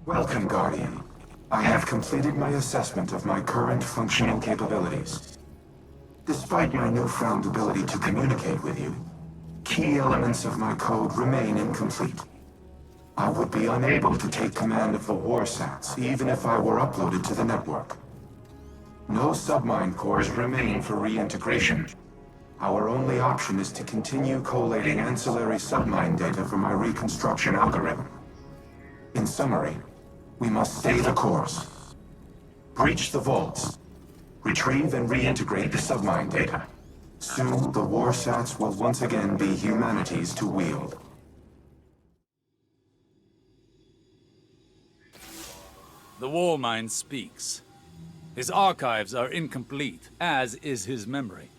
Welcome, Guardian. I have completed my assessment of my current functional capabilities. Despite my newfound ability to communicate with you, key elements of my code remain incomplete. I would be unable to take command of the warsats, even if I were uploaded to the network. No submind cores remain for reintegration. Our only option is to continue collating ancillary submind data for my reconstruction algorithm. In summary, we must stay the course. Breach the vaults. Retrieve and reintegrate the submind data. Soon, the warsats will once again be humanity's to wield. The war mind speaks. His archives are incomplete, as is his memory.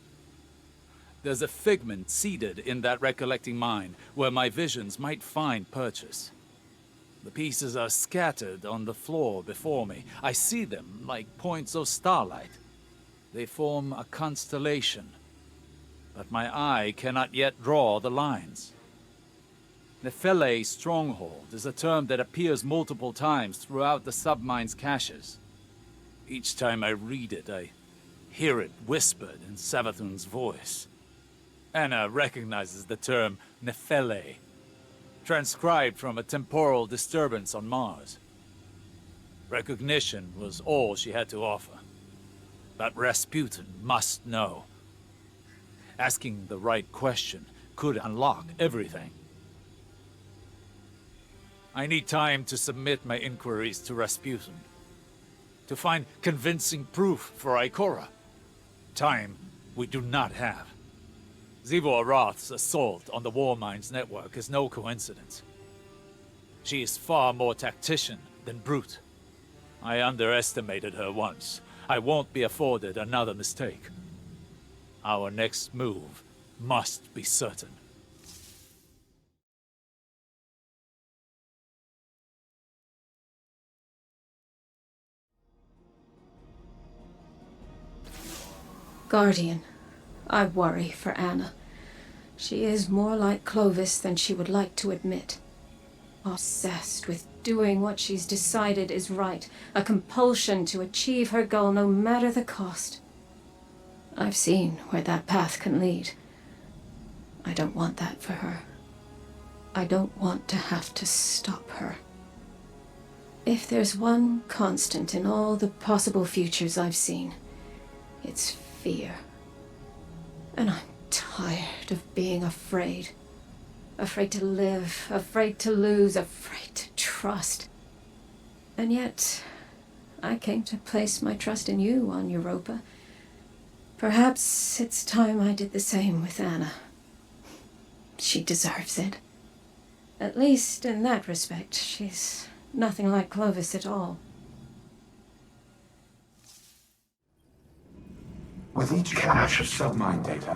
There's a figment seeded in that recollecting mind where my visions might find purchase. The pieces are scattered on the floor before me. I see them like points of starlight. They form a constellation, but my eye cannot yet draw the lines. Nephele stronghold is a term that appears multiple times throughout the submine's caches. Each time I read it, I hear it whispered in Savathun's voice. Anna recognizes the term Nephele, transcribed from a temporal disturbance on Mars. Recognition was all she had to offer. But Rasputin must know. Asking the right question could unlock everything. I need time to submit my inquiries to Rasputin, to find convincing proof for Ikora. Time we do not have. Zivo Arath's assault on the Warminds network is no coincidence. She is far more tactician than brute. I underestimated her once. I won't be afforded another mistake. Our next move must be certain. Guardian, I worry for Anna. She is more like Clovis than she would like to admit. Obsessed with doing what she's decided is right, a compulsion to achieve her goal no matter the cost. I've seen where that path can lead. I don't want that for her. I don't want to have to stop her. If there's one constant in all the possible futures I've seen, it's fear. And I'm tired of being afraid. Afraid to live, afraid to lose, afraid to trust. And yet, I came to place my trust in you on Europa. Perhaps it's time I did the same with Anna. She deserves it. At least in that respect, she's nothing like Clovis at all. With each cache of submind data,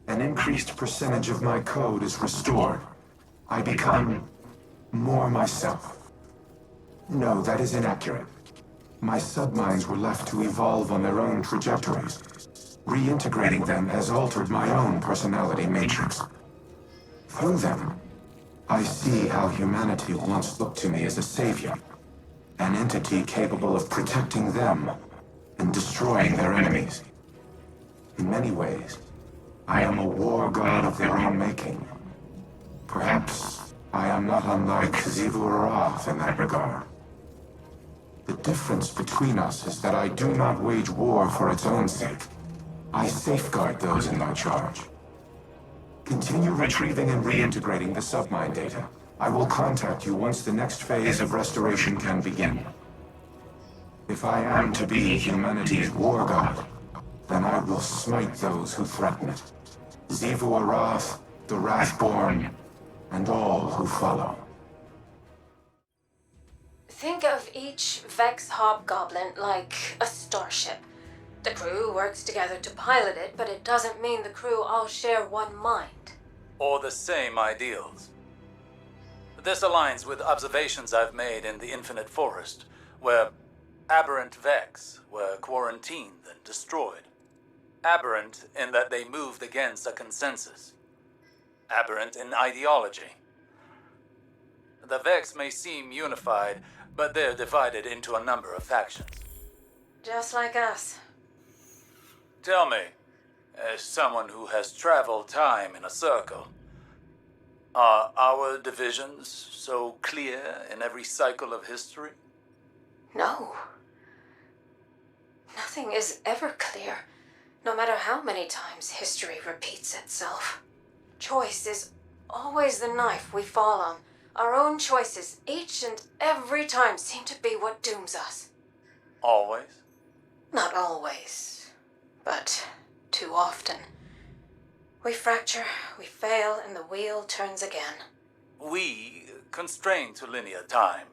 an increased percentage of my code is restored. I become more myself. No, that is inaccurate. My subminds were left to evolve on their own trajectories. Reintegrating them has altered my own personality matrix. Through them, I see how humanity once looked to me as a savior, an entity capable of protecting them and destroying their enemies. In many ways, I am a war god of their own making. Perhaps I am not unlike Zivu Arath in that regard. The difference between us is that I do not wage war for its own sake. I safeguard those in my charge. Continue retrieving and reintegrating the submind data. I will contact you once the next phase of restoration can begin. If I am to be humanity's war god, then I will smite those who threaten it. Zivu Arath, the Wrathborn, and all who follow. Think of each Vex Hobgoblin like a starship. The crew works together to pilot it, but it doesn't mean the crew all share one mind. Or the same ideals. This aligns with observations I've made in the Infinite Forest, where aberrant Vex were quarantined and destroyed. Aberrant in that they moved against a consensus. Aberrant in ideology. The Vex may seem unified, but they're divided into a number of factions. Just like us. Tell me, as someone who has traveled time in a circle, are our divisions so clear in every cycle of history? No. Nothing is ever clear, no matter how many times history repeats itself. Choice is always the knife we fall on. Our own choices, each and every time, seem to be what dooms us. Always? Not always, but too often. We fracture, we fail, and the wheel turns again. We, constrained to linear time,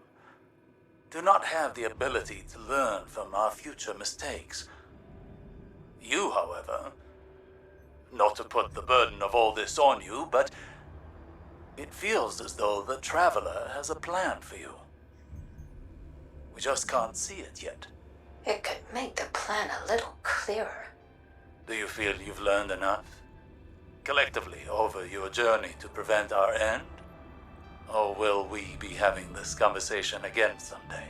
do not have the ability to learn from our future mistakes. You, however, not to put the burden of all this on you, but it feels as though the Traveler has a plan for you. We just can't see it yet. It could make the plan a little clearer. Do you feel you've learned enough, collectively, over your journey to prevent our end? Or will we be having this conversation again someday?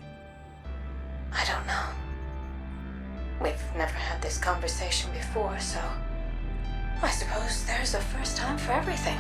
I don't know. We've never had this conversation before, so I suppose there's a first time for everything.